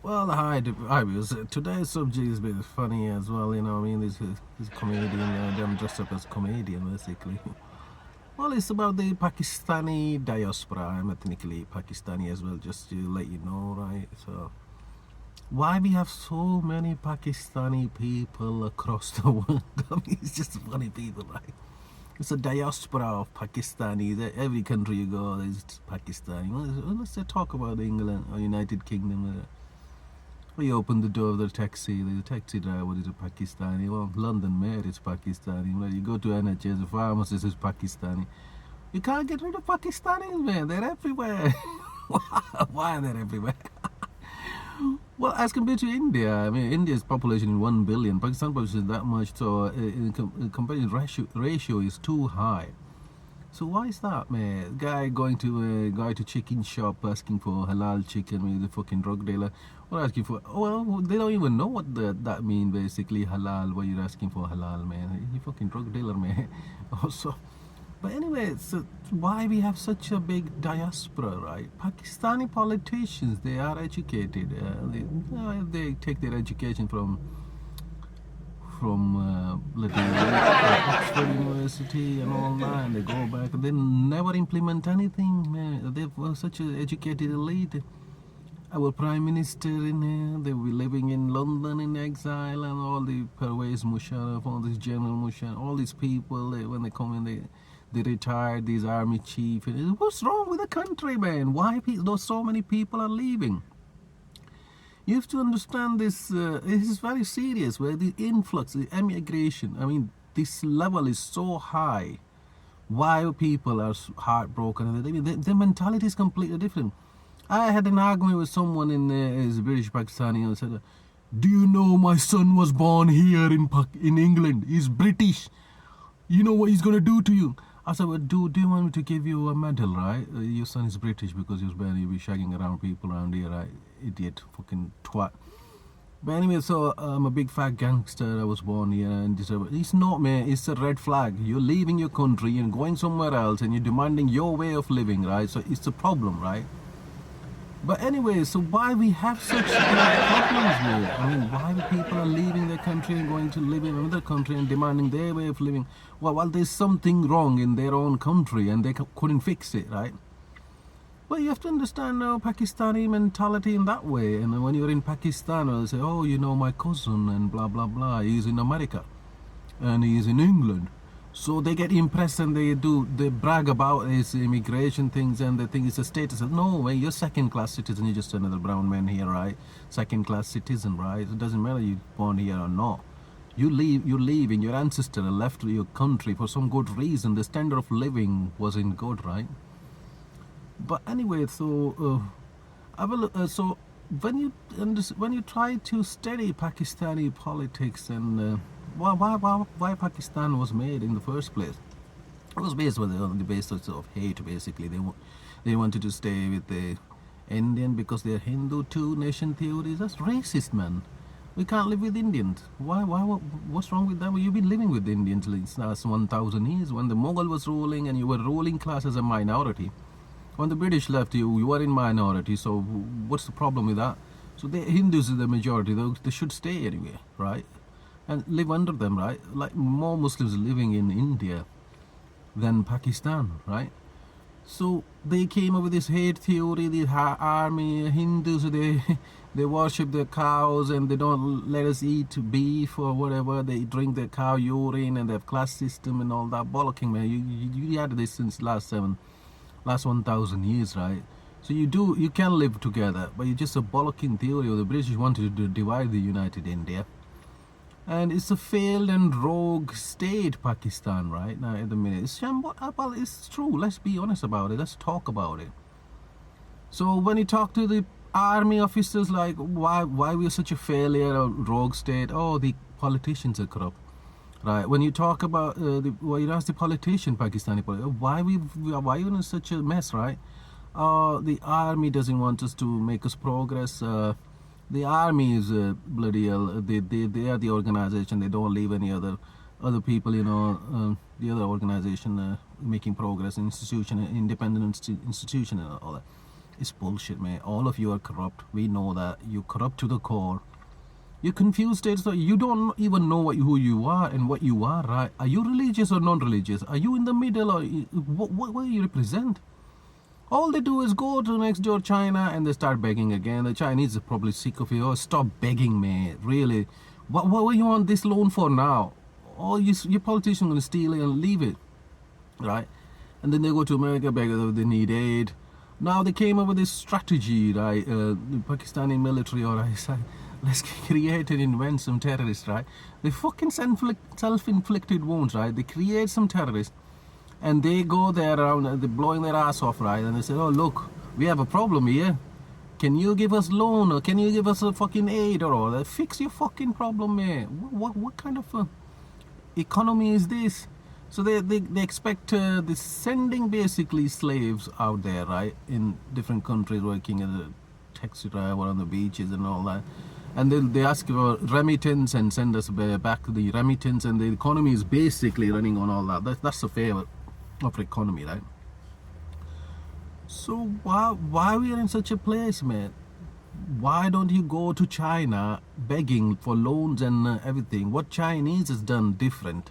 Well, hi, because today's subject is a bit funny as well. You know, what I mean, this comedian, them dressed up as comedian, basically. Well, it's about the Pakistani diaspora. I'm ethnically Pakistani as well, just to let you know, right? So, why we have so many Pakistani people across the world? I mean, it's just funny people, right? It's a diaspora of Pakistanis. Every country you go, there's Pakistani. Well, let's talk about England or United Kingdom. We open the door of the taxi driver is a Pakistani. Well, London Mayor is Pakistani. Well, you go to NHS, the pharmacist is Pakistani. You can't get rid of Pakistanis, man. They're everywhere. Why are they everywhere? Well, as compared to India, I mean, India's population is 1 billion. Pakistan population is that much, so comparative ratio is too high. So why is that, man? Guy going to chicken shop asking for halal chicken with the fucking drug dealer. What asking for? Well, they don't even know what that means, basically, halal. What you're asking for halal, man? You fucking drug dealer, man. Also, but anyway, so why we have such a big diaspora, right? Pakistani politicians, they are educated. They take their education from Oxford University and all that, and they go back and they never implement anything, man. They were such an educated elite. Our Prime Minister they were living in London in exile, and all the Pervez Musharraf, all these General Musharraf, all these people, when they come in, they retired, these army chief. What's wrong with the country, man? Why so many people are leaving? You have to understand this. This is very serious. Where the influx, the emigration. I mean, this level is so high. Why people are heartbroken? I mean, their mentality is completely different. I had an argument with someone is British Pakistani, and said, "Do you know my son was born here in England? He's British. You know what he's gonna do to you?" I said, "Well, do you want me to give you a medal, right? Your son is British because he was born. You'll be shagging around people around here, right? Idiot, fucking twat." But anyway, so I'm a big fat gangster. I was born here, and it's not, man. It's a red flag. You're leaving your country and going somewhere else, and you're demanding your way of living, right? So it's a problem, right? But anyway, so why we have such problems here? I mean, why people are leaving their country and going to live in another country and demanding their way of living? Well, there's something wrong in their own country and they couldn't fix it, right? Well, you have to understand Pakistani mentality in that way. And when you're in Pakistan, they'll say, "Oh, you know, my cousin and blah, blah, blah. He's in America and he's in England." So they get impressed and they brag about his immigration things and they think it's a status. No way, you're second-class citizen. You're just another brown man here, right? Second-class citizen, right? It doesn't matter you're born here or not. You're leaving. Your ancestor left your country for some good reason. The standard of living wasn't good, right? But anyway, so so when you try to study Pakistani politics and why Pakistan was made in the first place, it was based on the basis of hate. Basically, they wanted to stay with the Indian because they're Hindu. Two-nation theories. That's racist, man. We can't live with Indians. Why? What's wrong with that? Well, you've been living with the Indians since last 1,000 years. When the Mughal was ruling and you were ruling class as a minority. When the British left you were in minority. So what's the problem with that? So the Hindus are the majority. They should stay anyway, right? And live under them, right? Like more Muslims living in India than Pakistan, right? So they came up with this hate theory, the army, Hindus, they worship their cows and they don't let us eat beef or whatever. They drink their cow urine and they have class system and all that bollocking, man. You had this since last 1,000 years, right? So you can live together, but you're just a bollocking theory. The British wanted to divide the United India. And it's a failed and rogue state, Pakistan, right now at the minute. It's true. Let's be honest about it. Let's talk about it. So when you talk to the army officers, like why we're such a failure or rogue state? Oh, the politicians are corrupt, right? When you talk about you ask the politician, Pakistani politician, why you in such a mess, right? The army doesn't want us to make us progress. The army is bloody hell. They are the organization. They don't leave any other people, the other organization making progress, independent institution and all that. It's bullshit, man. All of you are corrupt. We know that. You're corrupt to the core. You're confused, so you don't even know who you are and what you are, right? Are you religious or non-religious? Are you in the middle, or what do you represent? All they do is go to next door China and they start begging again. The Chinese are probably sick of it. Oh, stop begging, man. Really. What you want this loan for now? All your politicians are going to steal it and leave it, right? And then they go to America, beg, they need aid. Now they came up with this strategy, right? The Pakistani military, or I say, let's create and invent some terrorists, right? They fucking self-inflicted wounds, right? They create some terrorists, and they go there around, they're blowing their ass off, right? And they say, oh, look, we have a problem here. Can you give us loan, or can you give us a fucking aid, or all that? Fix your fucking problem, man. What kind of economy is this? So they expect they're sending basically slaves out there, right, in different countries, working as a taxi driver on the beaches and all that. And they ask for remittance and send us back the remittance, and the economy is basically running on all that. That's the favor of the economy, right? So why we are in such a place, man? Why don't you go to China begging for loans and everything? What Chinese has done different,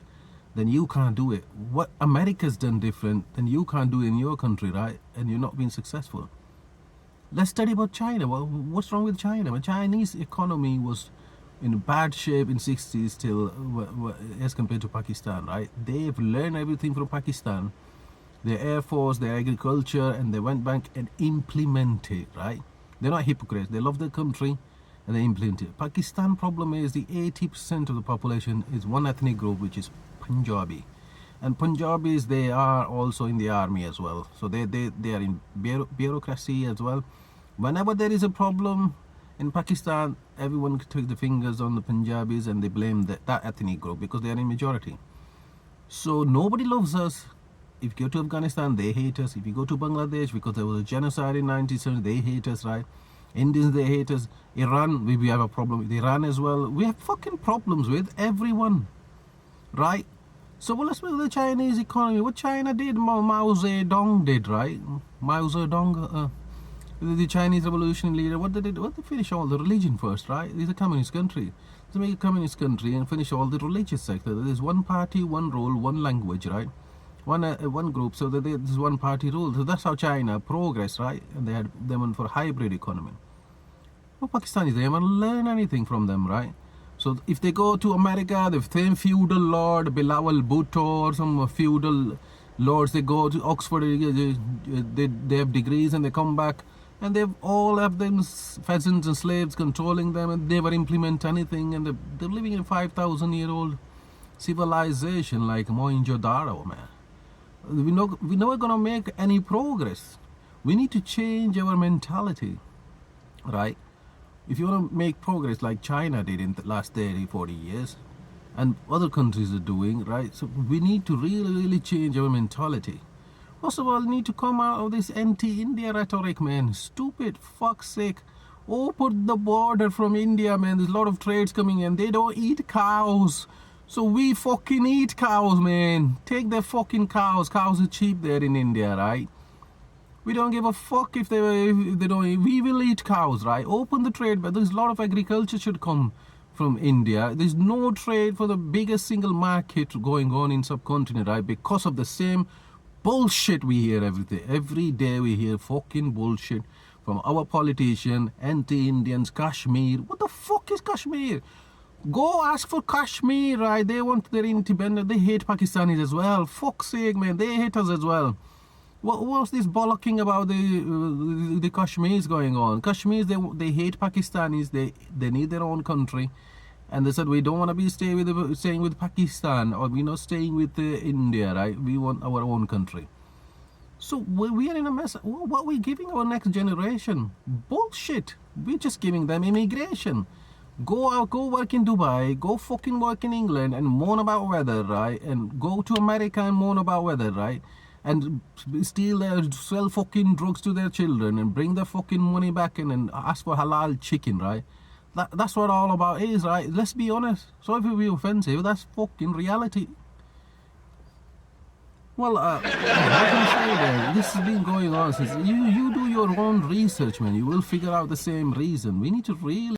then you can't do it. What America's done different, then you can't do it in your country, right? And you're not being successful. Let's study about China. Well, what's wrong with China? The Chinese economy was in bad shape in 60s still as compared to Pakistan, right? They've learned everything from Pakistan, their air force, their agriculture, and they went back and implemented, right? They're not hypocrites. They love their country and they implement it. Pakistan problem is the 80% of the population is one ethnic group, which is Punjabi. And Punjabis, they are also in the army as well. So they are in bureaucracy as well. Whenever there is a problem in Pakistan, everyone takes the fingers on the Punjabis and they blame that ethnic group because they are in majority. So nobody loves us. If you go to Afghanistan, they hate us. If you go to Bangladesh, because there was a genocide in 1970, they hate us, right? Indians, they hate us. Iran, we have a problem with Iran as well. We have fucking problems with everyone, right? So well, let's look at the Chinese economy. What China did, Mao Zedong did, right? Mao Zedong, the Chinese revolution leader, what they did, they finish all the religion first, right? It's a communist country. To make a communist country and finish all the religious sector. There's one party, one rule, one language, right? One group, so that there's one party rule. So that's how China progressed, right? And they went for hybrid economy. Well, Pakistanis, they haven't learned anything from them, right? So if they go to America, the same feudal lord, Bilawal Bhutto, or some feudal lords, they go to Oxford, they have degrees and they come back, and they all have them peasants and slaves controlling them, and they never implement anything, and they're living in a 5,000-year-old civilization like Mohenjo-daro, man. We're never going to make any progress. We need to change our mentality, right? If you want to make progress like China did in the last 30, 40 years, and other countries are doing, right? So we need to really change our mentality. First of all, we need to come out of this anti-India rhetoric, man. Stupid, fuck's sake. Open the border from India, man. There's a lot of trades coming in. They don't eat cows. So we fucking eat cows, man. Take their fucking cows. Cows are cheap there in India, right? We don't give a fuck if they don't. We will eat cows, right? Open the trade, but there's a lot of agriculture should come from India. There's no trade for the biggest single market going on in subcontinent, right? Because of the same bullshit we hear every day. We hear fucking bullshit from our politician, anti-Indians, Kashmir. What the fuck is Kashmir? Go ask for Kashmir, right? They want their independence. They hate Pakistanis as well. Fuck's sake, man. They hate us as well. What's this bollocking about the Kashmirs going on? Kashmirs, they hate Pakistanis. They need their own country. And they said, we don't want to be staying with Pakistan, or we're not staying with India, right? We want our own country. So we are in a mess. What are we giving our next generation? Bullshit. We're just giving them immigration. Go out, go work in Dubai, go fucking work in England and moan about weather, right? And go to America and moan about weather, right? And sell fucking drugs to their children and bring their fucking money back in and ask for halal chicken, right? That's what all about is, right? Let's be honest. Sorry if we be offensive, that's fucking reality. Well, how can I say that? This has been going on since you do your own research, man. You will figure out the same reason. We need to really